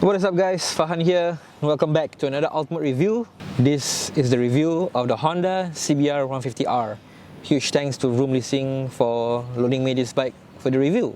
What is up guys, Fahan here. Welcome back to another ultimate review. This is the review of the Honda CBR150R. Huge thanks to Room Leasing for loaning me this bike for the review.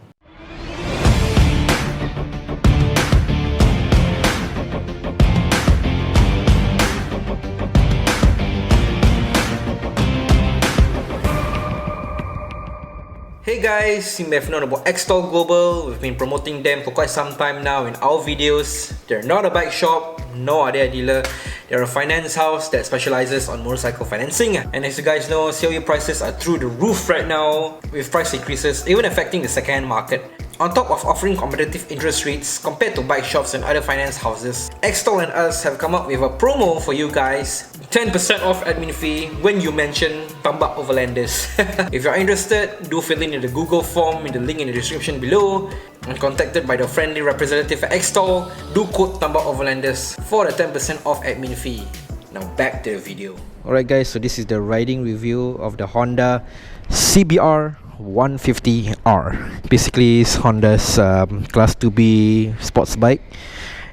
Hey guys, you may have known about Xtol Global. We've been promoting them for quite some time now in our videos. They're not a bike shop, nor are they a dealer. They're a finance house that specializes on motorcycle financing. And as you guys know, COE prices are through the roof right now, with price increases even affecting the second-hand market. On top of offering competitive interest rates compared to bike shops and other finance houses, Xtol and us have come up with a promo for you guys. 10% off admin fee when you mention Tambak Overlanders. If you're interested, do fill in the Google form in the link in the description below. And contacted by the friendly representative at Xtol, do code Tambak Overlanders for the 10% off admin fee. Now back to the video. Alright guys, so this is the riding review of the Honda CBR150R. Basically it's Honda's Class 2B sports bike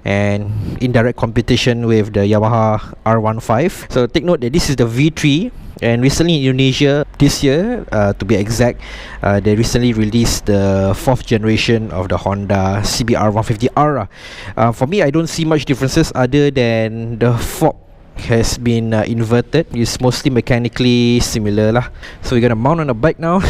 and in direct competition with the Yamaha R15. So take note that this is the V3, and recently in Indonesia this year, to be exact, they recently released the 4th generation of the Honda CBR150R. For me, I don't see much differences other than the fork has been inverted. It's mostly mechanically similar lah. So we're gonna mount on the bike now.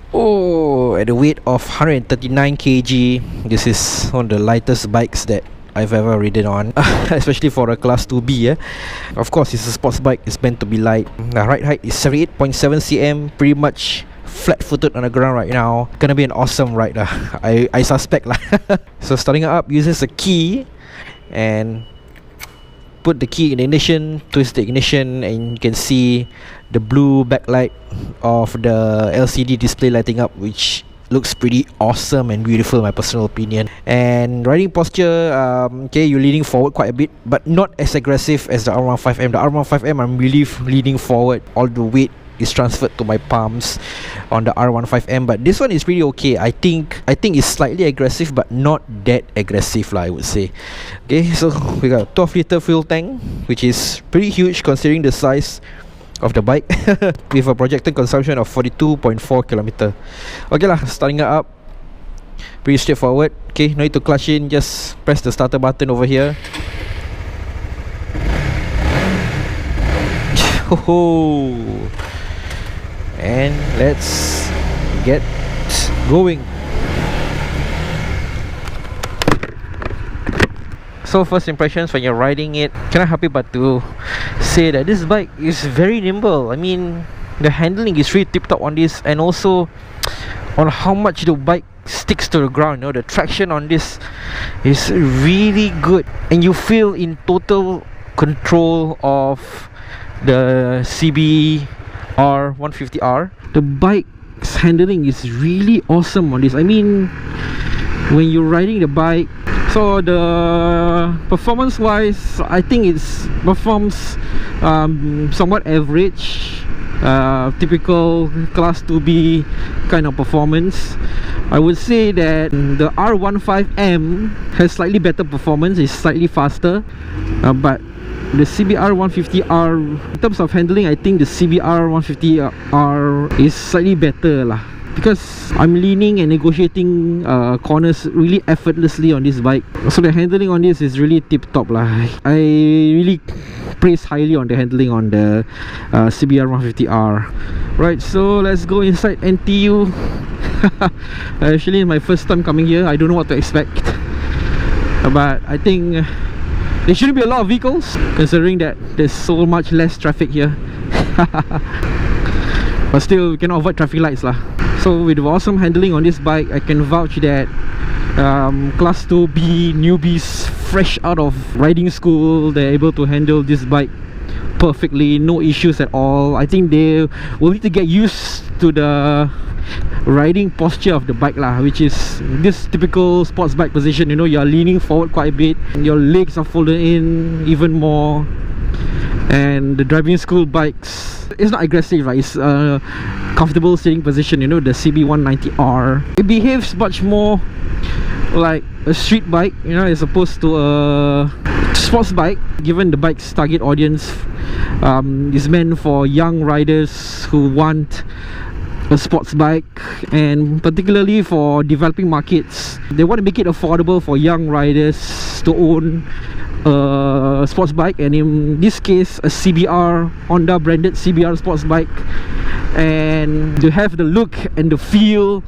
Oh, at a weight of 139 kg, this is one of the lightest bikes that I've ever ridden on, especially for a Class 2B. Of course, it's a sports bike, it's meant to be light. The ride height is 78.7 cm, pretty much flat-footed on the ground right now. Gonna be an awesome ride lah. I suspect lah. So starting it up uses a key, and put the key in the ignition, twist the ignition, and you can see the blue backlight of the LCD display lighting up, which looks pretty awesome and beautiful in my personal opinion. And riding posture, okay, you're leaning forward quite a bit, but not as aggressive as the R15M. The R15M, I'm really leaning forward. All the weight is transferred to my palms on the R15M, but this one is pretty okay. I think it's slightly aggressive, but not that aggressive lah, I would say. Okay, so we got a 12-liter fuel tank, which is pretty huge considering the size of the bike, with a projected consumption of 42.4 km. Okay lah, starting it up, pretty straightforward. Okay, no need to clutch in, just press the starter button over here. Oh, and let's get going. So first impressions when you're riding it, cannot help it but to say that this bike is very nimble. I mean, the handling is really tip-top on this, and also on how much the bike sticks to the ground. You know, the traction on this is really good, and you feel in total control of the CBR150R. The bike's handling is really awesome on this. I mean, when you're riding the bike, so the performance wise, I think it performs somewhat average, typical Class 2B kind of performance. I would say that the R15M has slightly better performance, it's slightly faster, but the CBR150R, in terms of handling, I think the CBR150R is slightly better lah, because I'm leaning and negotiating corners really effortlessly on this bike. So the handling on this is really tip-top lah. I really praise highly on the handling on the CBR150R. Right, so let's go inside NTU. Actually, my first time coming here, I don't know what to expect, but I think there shouldn't be a lot of vehicles, considering that there's so much less traffic here. But still, we cannot avoid traffic lights lah. So with the awesome handling on this bike, I can vouch that Class 2B newbies fresh out of riding school, they're able to handle this bike perfectly, no issues at all. I think they will need to get used to the riding posture of the bike lah, which is this typical sports bike position. You know, you are leaning forward quite a bit, your legs are folded in even more, and the driving school bikes, it's not aggressive, right? It's a comfortable sitting position. You know, the CB190R, it behaves much more like a street bike, you know, as opposed to a sports bike, given the bike's target audience is meant for young riders who want a sports bike, and particularly for developing markets, they want to make it affordable for young riders to own a sports bike, and in this case a CBR, Honda branded CBR sports bike, and to have the look and the feel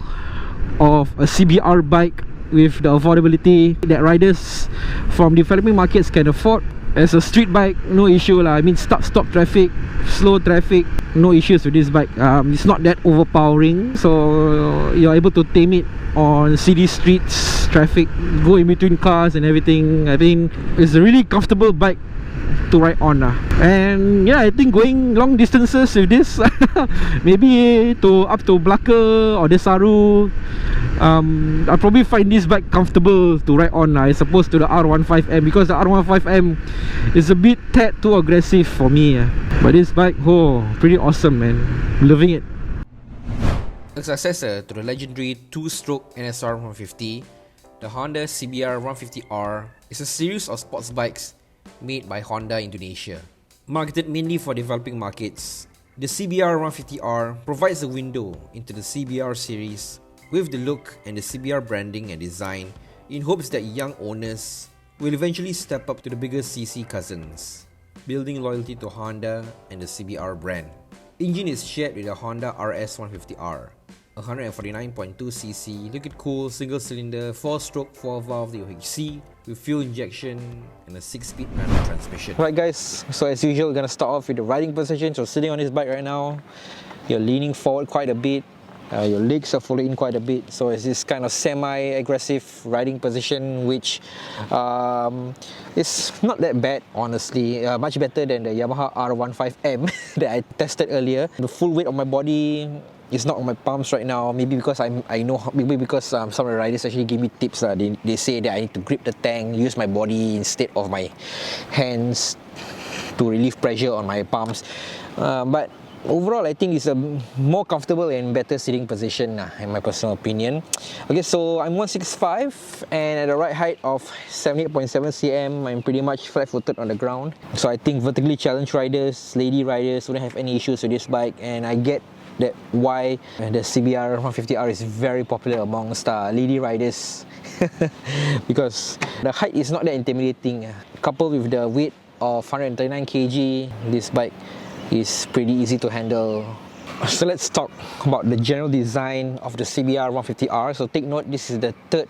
of a CBR bike with the affordability that riders from developing markets can afford. As a street bike, no issue lah. I mean, stop traffic, slow traffic, no issues with this bike. It's not that overpowering, so you're able to tame it on city streets, traffic, go in between cars and everything. I think it's a really comfortable bike to ride on lah. And yeah, I think going long distances with this, maybe up to Melaka or Desaru, I probably find this bike comfortable to ride on as opposed to the R15M, because the R15M is a bit tad too aggressive for me. But this bike, oh, pretty awesome, man. Loving it. A successor to the legendary two-stroke NSR 150, the Honda CBR150R is a series of sports bikes made by Honda Indonesia. Marketed mainly for developing markets, the CBR150R provides a window into the CBR series with the look and the CBR branding and design, in hopes that young owners will eventually step up to the bigger CC cousins, building loyalty to Honda and the CBR brand. Engine is shared with the Honda RS150R, a 149.2cc liquid-cooled single-cylinder 4-stroke 4-valve UHC with fuel injection and a 6-speed manual transmission. Right guys, so as usual, we're gonna start off with the riding position. So sitting on this bike right now, you're leaning forward quite a bit. Your legs are folded in quite a bit, so it's this kind of semi-aggressive riding position, which is not that bad, honestly. Much better than the Yamaha R15M that I tested earlier. The full weight of my body is not on my palms right now. Maybe because maybe because some of the riders actually give me tips. They say that I need to grip the tank, use my body instead of my hands to relieve pressure on my palms. But overall, I think it's a more comfortable and better sitting position, in my personal opinion. Okay, so I'm 165 and at a ride height of 78.7 cm. I'm pretty much flat-footed on the ground. So I think vertically challenged riders, lady riders, wouldn't have any issues with this bike, and I get that why the CBR150R is very popular amongst lady riders because the height is not that intimidating. Coupled with the weight of 139 kg, this bike is pretty easy to handle. So let's talk about the general design of the CBR150R. So take note, this is the third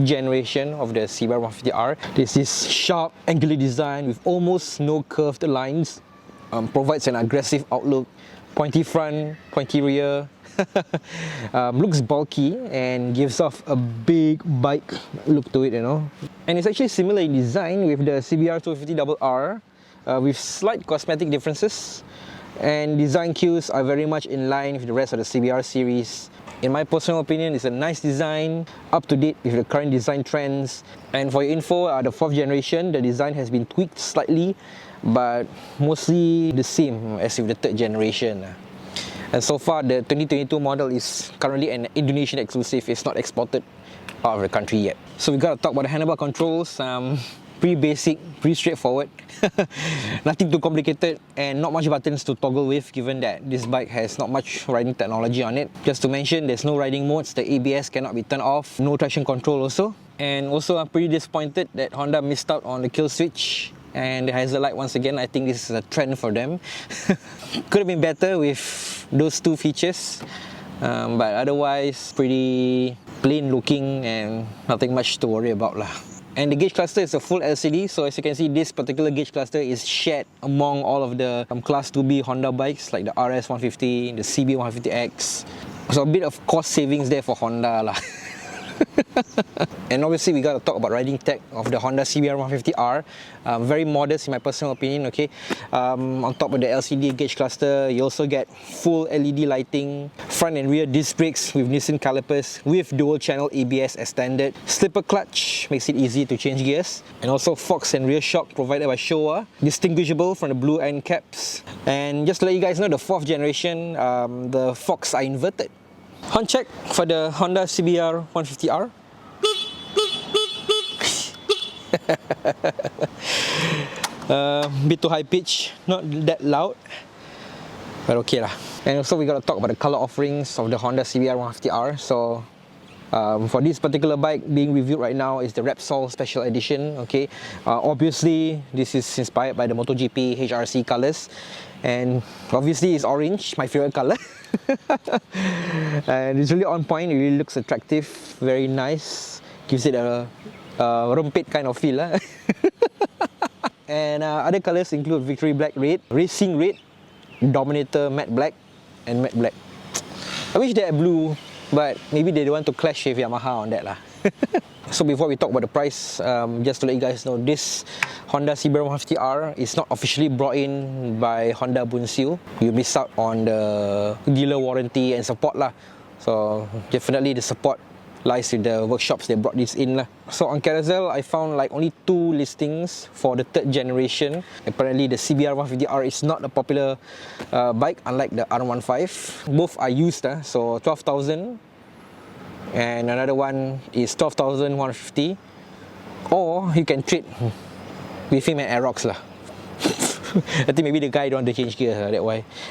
generation of the CBR150R. This is sharp, angular design with almost no curved lines. Provides an aggressive outlook, pointy front, pointy rear. Looks bulky and gives off a big bike look to it, you know. And it's actually similar in design with the CBR250RR, with slight cosmetic differences, and design cues are very much in line with the rest of the CBR series. In my personal opinion, it's a nice design, up to date with the current design trends. And for your info, the 4th generation, the design has been tweaked slightly, but mostly the same as with the 3rd generation. And so far, the 2022 model is currently an Indonesian exclusive. It's not exported out of the country yet. So we gotta talk about the handlebar controls. Pretty basic, pretty straightforward. Nothing too complicated, and not much buttons to toggle with, given that this bike has not much riding technology on it. Just to mention, there's no riding modes, the ABS cannot be turned off, no traction control also. And also, I'm pretty disappointed that Honda missed out on the kill switch and the hazard light once again. I think this is a trend for them. Could have been better with those two features, but otherwise pretty plain looking and nothing much to worry about lah. And the gauge cluster is a full LCD, so as you can see, this particular gauge cluster is shared among all of the Class 2B Honda bikes like the RS150, the CB150X. So a bit of cost savings there for Honda lah. And obviously we gotta talk about riding tech of the Honda CBR150R. Very modest in my personal opinion, okay. On top of the LCD gauge cluster, you also get full LED lighting, front and rear disc brakes with Nissan calipers with dual channel ABS as standard, slipper clutch makes it easy to change gears, and also forks and rear shock provided by Showa, distinguishable from the blue end caps. And just to let you guys know, the 4th generation, the forks are inverted. Horn check for the Honda CBR150R. Bit too high pitch, not that loud, but okay lah. And also we gotta talk about the color offerings of the Honda CBR150R. So for this particular bike being reviewed right now is the Repsol Special Edition. Okay, obviously this is inspired by the MotoGP HRC colors, and obviously it's orange, my favorite color. And it's really on point. It really looks attractive, very nice, gives it a rumpit kind of feel. And other colors include Victory Black Red, Racing Red, Dominator Matte Black, and Matte Black. I wish they had blue, but maybe they don't want to clash with Yamaha on that lah. So before we talk about the price, just to let you guys know, this Honda CBR150R is not officially brought in by Honda Bunsil. You miss out on the dealer warranty and support lah. So definitely the support lies with the workshops they brought this in lah. So on Carousel, I found like only 2 listings for the 3rd generation. Apparently the CBR150R is not a popular bike, unlike the R15. Both are used, so 12,000, and another one is 12,150. Or you can trade with him at Aerox lah. I think maybe the guy don't want to change gears,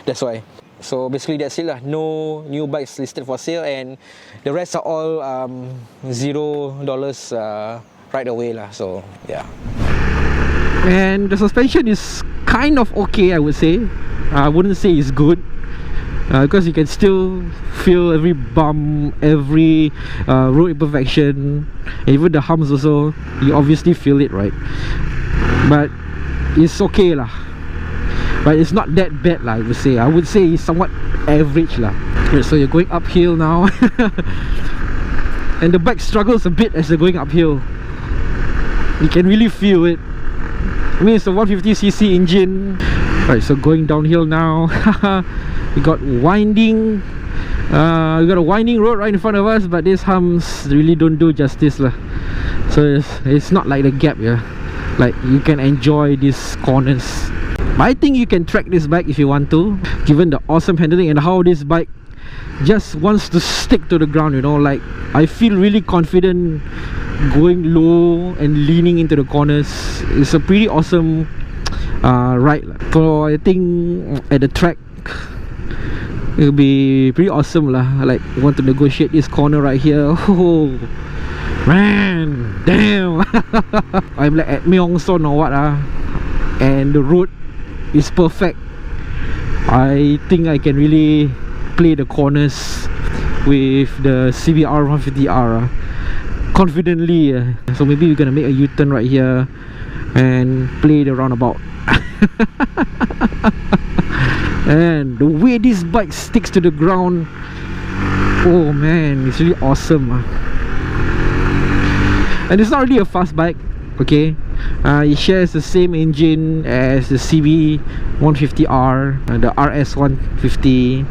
that's why. So basically that's it lah. No new bikes listed for sale, and the rest are all $0 right away lah. So yeah. And the suspension is kind of okay, I would say. I wouldn't say it's good, because you can still feel every bump, every road imperfection, even the humps also. You obviously feel it, right? But it's okay lah. But it's not that bad lah, I would say. I would say it's somewhat average lah. So you're going uphill now. And the bike struggles a bit as you're going uphill. You can really feel it. I mean, it's a 150cc engine. Right, so going downhill now. We got winding. We got a winding road right in front of us, but these humps really don't do justice lah. So it's not like the gap, yeah. Like you can enjoy these corners. I think you can track this bike if you want to, given the awesome handling and how this bike just wants to stick to the ground, you know. Like I feel really confident going low and leaning into the corners. It's a pretty awesome ride. So I think at the track it'll be pretty awesome lah. Like you want to negotiate this corner right here. Oh man, damn. I'm like at Myeongson or what and the road is perfect. I think I can really play the corners with the CBR150R confidently. So maybe we're gonna make a U-turn right here and play the roundabout. And the way this bike sticks to the ground, oh man, it's really awesome. And it's not really a fast bike, okay. It shares the same engine as the CB150R, the RS150.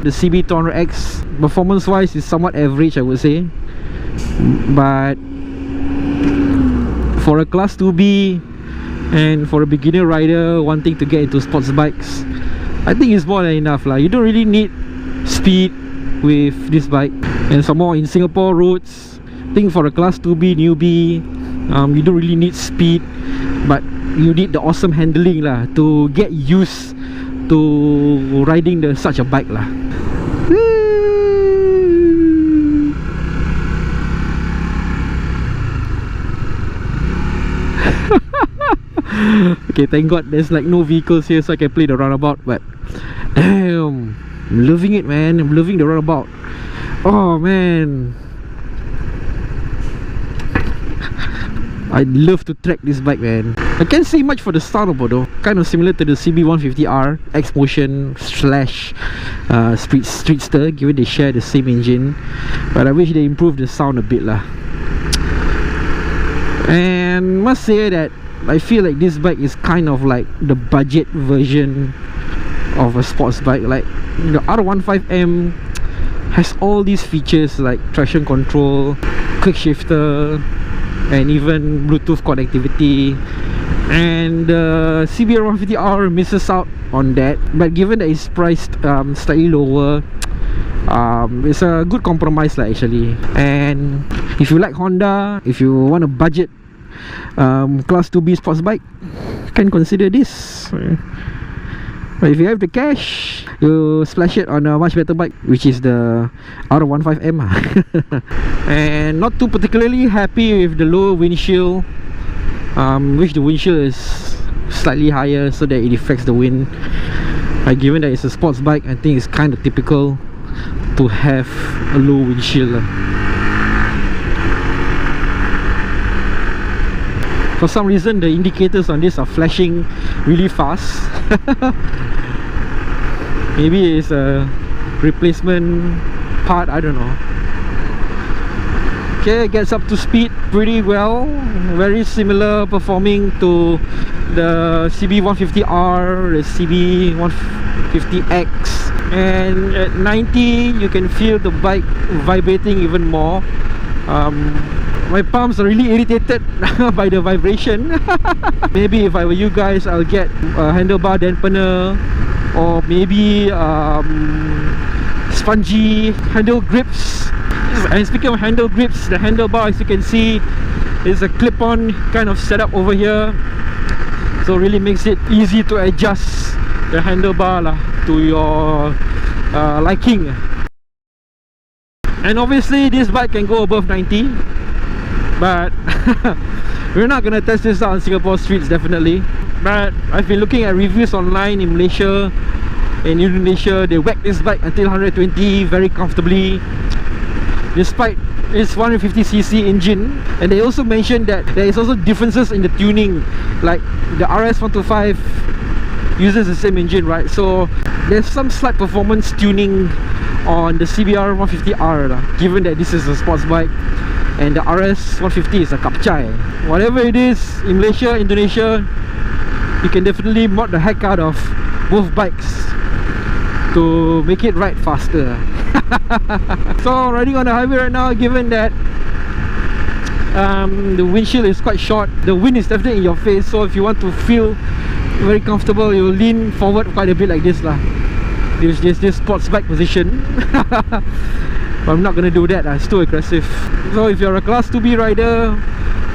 The CB200X, performance wise, is somewhat average, I would say. But for a class 2B and for a beginner rider wanting to get into sports bikes, I think it's more than enough lah. You don't really need speed with this bike, and some more in Singapore roads. I think for a class 2B newbie, you don't really need speed, but you need the awesome handling lah to get used to riding such a bike lah. Okay, thank God there's like no vehicles here, so I can play the roundabout. But damn, I'm loving it, man. I'm loving the roundabout. Oh man, I'd love to track this bike, man. I can't say much for the sound about though. Kind of similar to the CB150R X Motion / Streetster, given they share the same engine. But I wish they improved the sound a bit lah. And must say that I feel like this bike is kind of like the budget version of a sports bike. Like the R15M has all these features like traction control, quick shifter, and even Bluetooth connectivity, and the CBR150R misses out on that. But given that it's priced slightly lower, it's a good compromise lah actually. And if you like Honda, if you want a budget Class 2B sports bike, can consider this. But if you have the cash, you splash it on a much better bike, which is the R15M. And not too particularly happy with the low windshield. Wish the windshield is slightly higher so that it affects the wind. Given that it's a sports bike, I think it's kind of typical to have a low windshield. For some reason, the indicators on this are flashing really fast. Maybe it's a replacement part, I don't know. Okay, it gets up to speed pretty well. Very similar performing to the CB150R, the CB150X. And at 90, you can feel the bike vibrating even more. My palms are really irritated by the vibration. Maybe if I were you guys, I'll get a handlebar dampener, or maybe spongy handle grips. And speaking of handle grips, the handlebar, as you can see, is a clip-on kind of setup over here, so really makes it easy to adjust the handlebar to your liking. And obviously this bike can go above 90, but we're not gonna test this out on Singapore streets, definitely. But I've been looking at reviews online in Malaysia and Indonesia. They whack this bike until 120 very comfortably, despite its 150cc engine. And they also mentioned that there is also differences in the tuning, like the RS125 uses the same engine, right? So there's some slight performance tuning on the CBR150R, given that this is a sports bike and the RS150 is a kapcai. Whatever it is, in Malaysia, Indonesia, you can definitely mod the heck out of both bikes to make it ride faster. So riding on the highway right now, given that the windshield is quite short, the wind is definitely in your face, so if you want to feel very comfortable, you lean forward quite a bit like this lah. There's this sports bike position. But I'm not gonna do that, it's too aggressive. So if you're a class 2B rider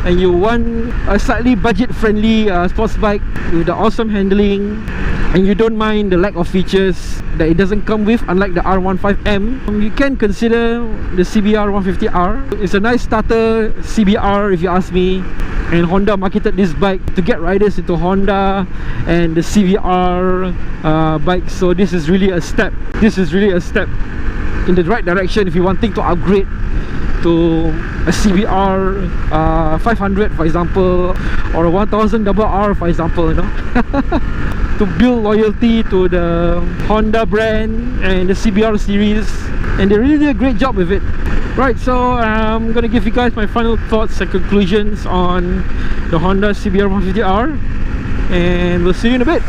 and you want a slightly budget friendly sports bike with the awesome handling, and you don't mind the lack of features that it doesn't come with, unlike the R15M, you can consider the CBR150R. It's a nice starter CBR if you ask me, and Honda marketed this bike to get riders into Honda and the CBR bikes. So this is really a step. This is really a step in the right direction if you're wanting to upgrade to a CBR 500, for example, or a 1000RR, for example, you know. To build loyalty to the Honda brand and the CBR series, and they really did a great job with it. Right, so I'm gonna give you guys my final thoughts and conclusions on the Honda CBR150R, and we'll see you in a bit.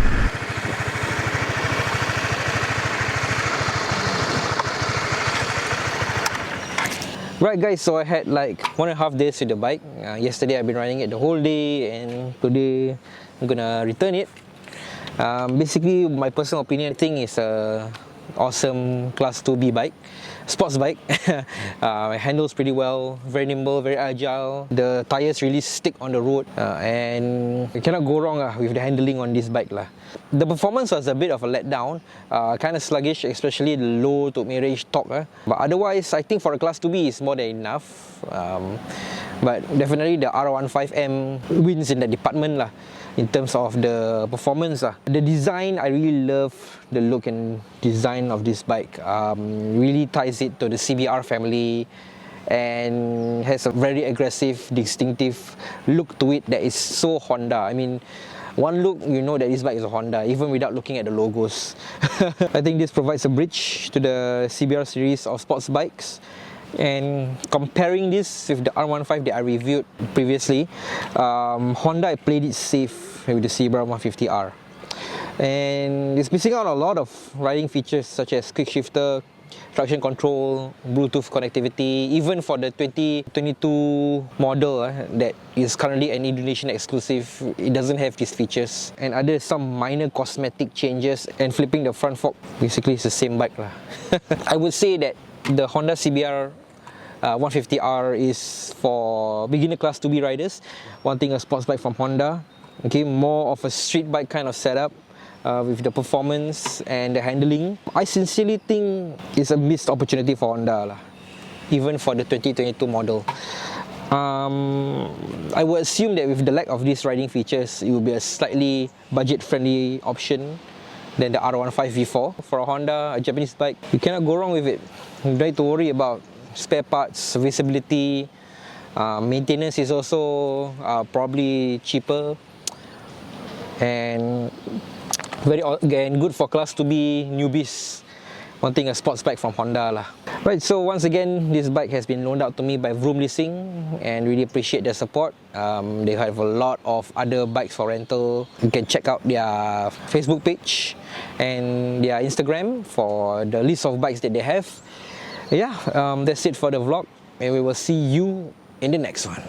Right guys, so I had like 1.5 days with the bike. Yesterday I've been riding it the whole day, and today I'm gonna return it. Basically, my personal opinion, I think it's a awesome class 2B bike, sports bike. It handles pretty well, very nimble, very agile. The tires really stick on the road, and you cannot go wrong with the handling on this bike lah. The performance was a bit of a letdown, kind of sluggish, especially the low to mid-range torque. But otherwise, I think for a class 2B it's more than enough. But definitely the R15M wins in that department lah, in terms of the performance. The design, I really love the look and design of this bike. Really ties it to the CBR family and has a very aggressive, distinctive look to it that is so Honda. I mean, one look, you know that this bike is a Honda, even without looking at the logos. I think this provides a bridge to the CBR series of sports bikes. And comparing this with the R15 that I reviewed previously, Honda, I played it safe with the CBR150R, and it's missing out on a lot of riding features such as quick shifter, traction control, Bluetooth connectivity. Even for the 2022 model that is currently an Indonesian exclusive, it doesn't have these features. And other some minor cosmetic changes, and flipping the front fork, basically it's the same bike lah. I would say that the Honda CBR 150R is for beginner class 2B riders wanting a sports bike from Honda. Okay, more of a street bike kind of setup with the performance and the handling. I sincerely think it's a missed opportunity for Honda lah, even for the 2022 model. I would assume that with the lack of these riding features, it will be a slightly budget-friendly option than the R15 V4. For a Honda, a Japanese bike, you cannot go wrong with it. You don't need to worry about spare parts, serviceability, maintenance is also probably cheaper, and good for class 2B newbies wanting a sports bike from Honda lah. Right, so once again, this bike has been loaned out to me by Vroom Leasing, and really appreciate their support. They have a lot of other bikes for rental. You can check out their Facebook page and their Instagram for the list of bikes that they have. Yeah, that's it for the vlog, and we will see you in the next one.